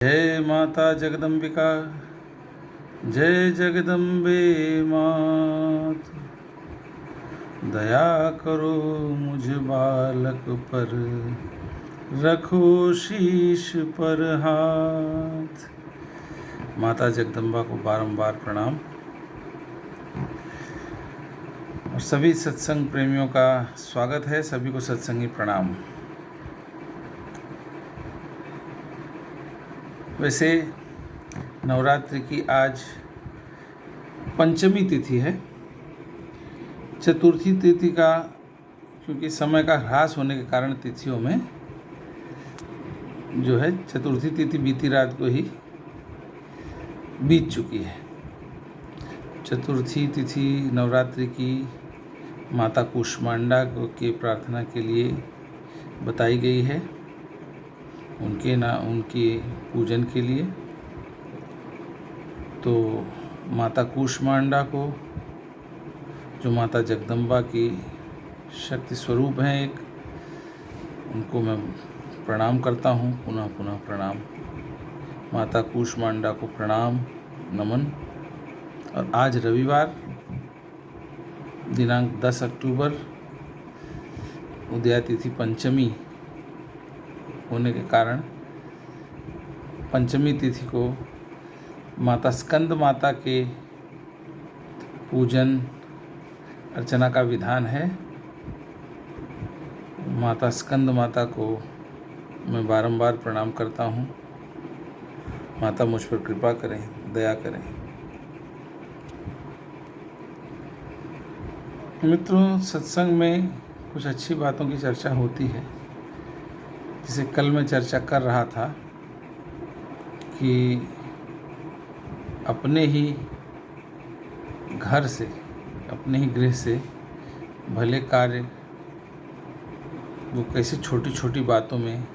जय माता जगदम्बिका, जय जगदम्बे मात। दया करो मुझ बालक पर, रखो शीश पर हाथ। माता जगदम्बा को बारंबार प्रणाम। और सभी सत्संग प्रेमियों का स्वागत है। सभी को सत्संगी प्रणाम। वैसे नवरात्रि की आज पंचमी तिथि है। चतुर्थी तिथि का क्योंकि समय का ह्रास होने के कारण तिथियों में जो है चतुर्थी तिथि बीती रात को ही बीत चुकी है। चतुर्थी तिथि नवरात्रि की माता कूष्मांडा की प्रार्थना के लिए बताई गई है, उनके पूजन के लिए। तो माता कूष्मांडा को, जो माता जगदम्बा की शक्ति स्वरूप हैं एक, उनको मैं प्रणाम करता हूँ। पुनः पुनः प्रणाम। माता कूष्मांडा को प्रणाम, नमन। और आज रविवार दिनांक 10 अक्टूबर उदया तिथि पंचमी होने के कारण पंचमी तिथि को माता स्कंद माता के पूजन अर्चना का विधान है। माता स्कंद माता को मैं बारंबार प्रणाम करता हूँ। माता मुझ पर कृपा करें, दया करें। मित्रों, सत्संग में कुछ अच्छी बातों की चर्चा होती है। जिसे कल मैं चर्चा कर रहा था कि अपने ही घर से, अपने ही गृह से भले कार्य वो कैसे छोटी छोटी बातों में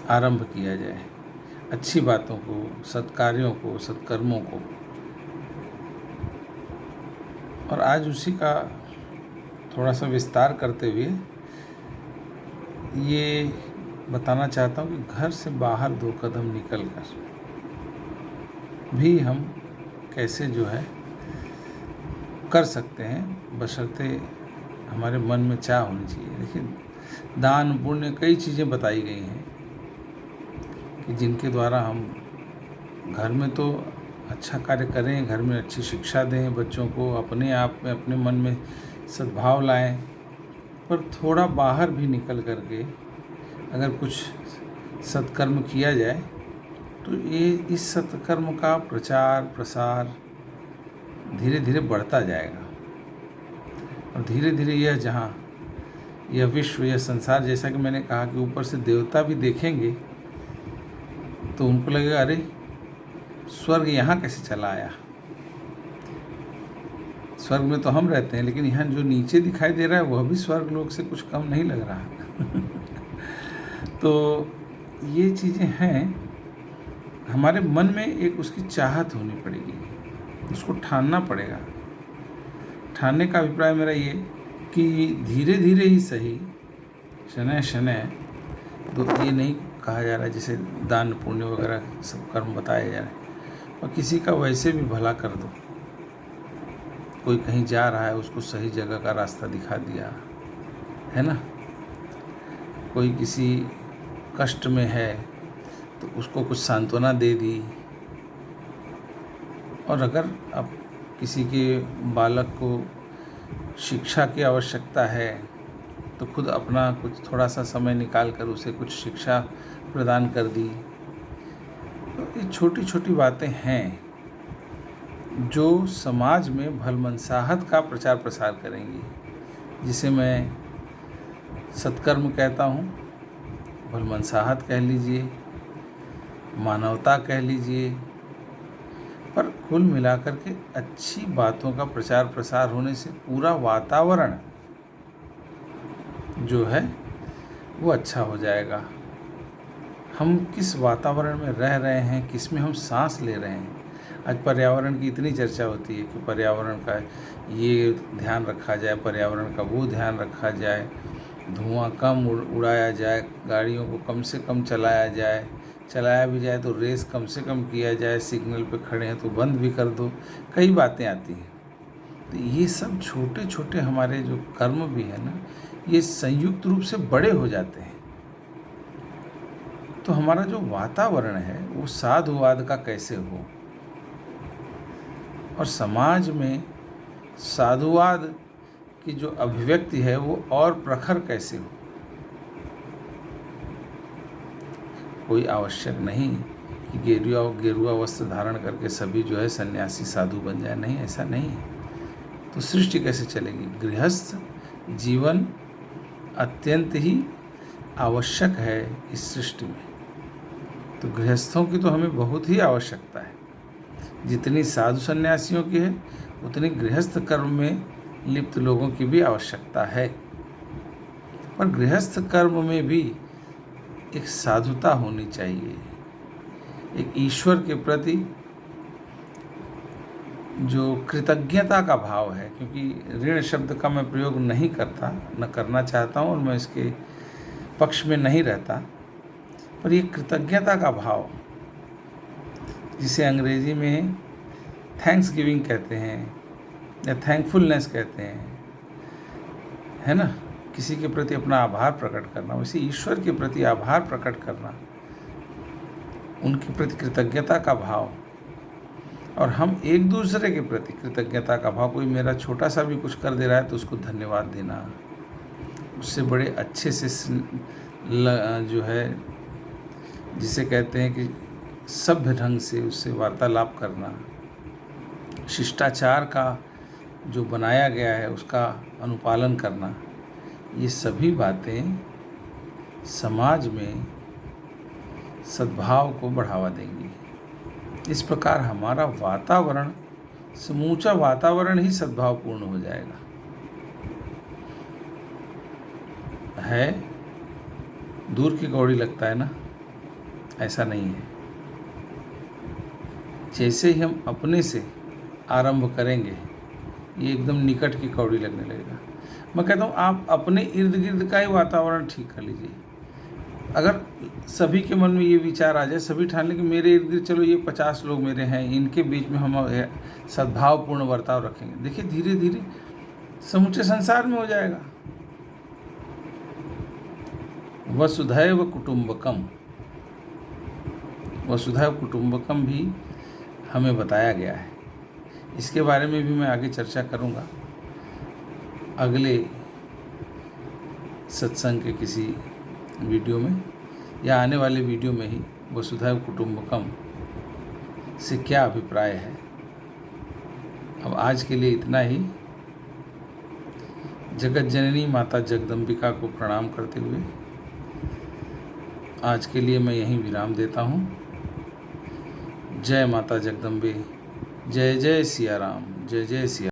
आरंभ किया जाए। अच्छी बातों को, सत्कार्यों को, सत्कर्मों को। और आज उसी का थोड़ा सा विस्तार करते हुए ये बताना चाहता हूँ कि घर से बाहर 2 कदम निकलकर भी हम कैसे जो है कर सकते हैं, बशर्ते हमारे मन में चाह होनी चाहिए। देखिए, दान पुण्य कई चीज़ें बताई गई हैं कि जिनके द्वारा हम घर में तो अच्छा कार्य करें, घर में अच्छी शिक्षा दें बच्चों को, अपने आप में अपने मन में सद्भाव लाएं। पर थोड़ा बाहर भी निकल करके अगर कुछ सत्कर्म किया जाए तो ये इस सत्कर्म का प्रचार प्रसार धीरे धीरे बढ़ता जाएगा। और धीरे धीरे यह विश्व, यह संसार, जैसा कि मैंने कहा कि ऊपर से देवता भी देखेंगे तो उनको लगेगा, अरे स्वर्ग यहाँ कैसे चला आया। स्वर्ग में तो हम रहते हैं, लेकिन यहाँ जो नीचे दिखाई दे रहा है वह भी स्वर्ग लोक से कुछ कम नहीं लग रहा। तो ये चीज़ें हैं। हमारे मन में एक उसकी चाहत होनी पड़ेगी, उसको ठानना पड़ेगा। ठानने का अभिप्राय मेरा ये कि धीरे धीरे ही सही, शनय शनय, तो ये नहीं कहा जा रहा है जैसे दान पुण्य वगैरह सब कर्म बताए जा रहे हैं। और किसी का वैसे भी भला कर दो। कोई कहीं जा रहा है, उसको सही जगह का रास्ता दिखा दिया, है ना। कोई किसी कष्ट में है तो उसको कुछ सांत्वना दे दी। और अगर अब किसी के बालक को शिक्षा की आवश्यकता है तो खुद अपना कुछ थोड़ा सा समय निकाल कर उसे कुछ शिक्षा प्रदान कर दी। तो ये छोटी छोटी बातें हैं जो समाज में भलमनसाहत का प्रचार प्रसार करेंगी, जिसे मैं सत्कर्म कहता हूँ। भलमनसाहत कह लीजिए, मानवता कह लीजिए, पर कुल मिलाकर के अच्छी बातों का प्रचार प्रसार होने से पूरा वातावरण जो है वो अच्छा हो जाएगा। हम किस वातावरण में रह रहे हैं, किस में हम सांस ले रहे हैं। आज पर्यावरण की इतनी चर्चा होती है कि पर्यावरण का ये ध्यान रखा जाए, पर्यावरण का वो ध्यान रखा जाए, धुआं कम उड़ाया जाए, गाड़ियों को कम से कम चलाया जाए, चलाया भी जाए तो रेस कम से कम किया जाए, सिग्नल पे खड़े हैं तो बंद भी कर दो, कई बातें आती हैं। तो ये सब छोटे छोटे हमारे जो कर्म भी है ना, ये संयुक्त रूप से बड़े हो जाते हैं। तो हमारा जो वातावरण है वो साधुवाद का कैसे हो, और समाज में साधुवाद की जो अभिव्यक्ति है वो और प्रखर कैसे हो। कोई आवश्यक नहीं कि गेरुआ वस्त्र धारण करके सभी जो है सन्यासी साधु बन जाए, नहीं, ऐसा नहीं है। तो सृष्टि कैसे चलेगी? गृहस्थ जीवन अत्यंत ही आवश्यक है इस सृष्टि में। तो गृहस्थों की तो हमें बहुत ही आवश्यकता है। जितनी साधु सन्यासियों की है उतनी गृहस्थ कर्म में लिप्त लोगों की भी आवश्यकता है। पर गृहस्थ कर्म में भी एक साधुता होनी चाहिए, एक ईश्वर के प्रति जो कृतज्ञता का भाव है। क्योंकि ऋण शब्द का मैं प्रयोग नहीं करता, न करना चाहता हूँ, और मैं इसके पक्ष में नहीं रहता, पर ये कृतज्ञता का भाव, जिसे अंग्रेजी में थैंक्स गिविंग कहते हैं या थैंकफुलनेस कहते हैं, है ना, किसी के प्रति अपना आभार प्रकट करना, वैसे ईश्वर के प्रति आभार प्रकट करना, उनके प्रति कृतज्ञता का भाव, और हम एक दूसरे के प्रति कृतज्ञता का भाव। कोई मेरा छोटा सा भी कुछ कर दे रहा है तो उसको धन्यवाद देना, उससे बड़े अच्छे से जो है जिसे कहते हैं कि सभ्य ढंग से उससे वार्तालाप करना, शिष्टाचार का जो बनाया गया है उसका अनुपालन करना, ये सभी बातें समाज में सद्भाव को बढ़ावा देंगी। इस प्रकार हमारा वातावरण, समूचा वातावरण ही सद्भावपूर्ण हो जाएगा। है दूर की कौड़ी लगता है ना, ऐसा नहीं है। जैसे ही हम अपने से आरंभ करेंगे ये एकदम निकट की कौड़ी लगने लगेगा। मैं कहता हूँ आप अपने इर्द गिर्द का ही वातावरण ठीक कर लीजिए। अगर सभी के मन में ये विचार आ जाए, सभी ठान लें कि मेरे इर्द गिर्द चलो ये 50 लोग मेरे हैं, इनके बीच में हम सद्भावपूर्ण बर्ताव रखेंगे, देखिए धीरे धीरे समूचे संसार में हो जाएगा। वसुधैव कुटुंबकम, वसुधैव कुटुंबकम भी हमें बताया गया है। इसके बारे में भी मैं आगे चर्चा करूँगा अगले सत्संग के किसी वीडियो में, या आने वाले वीडियो में ही वसुधैव कुटुंबकम से क्या अभिप्राय है। अब आज के लिए इतना ही। जगत जननी माता जगदम्बिका को प्रणाम करते हुए आज के लिए मैं यहीं विराम देता हूँ। जय माता जगदम्बे, जय जय सिया राम, जय जय सिया।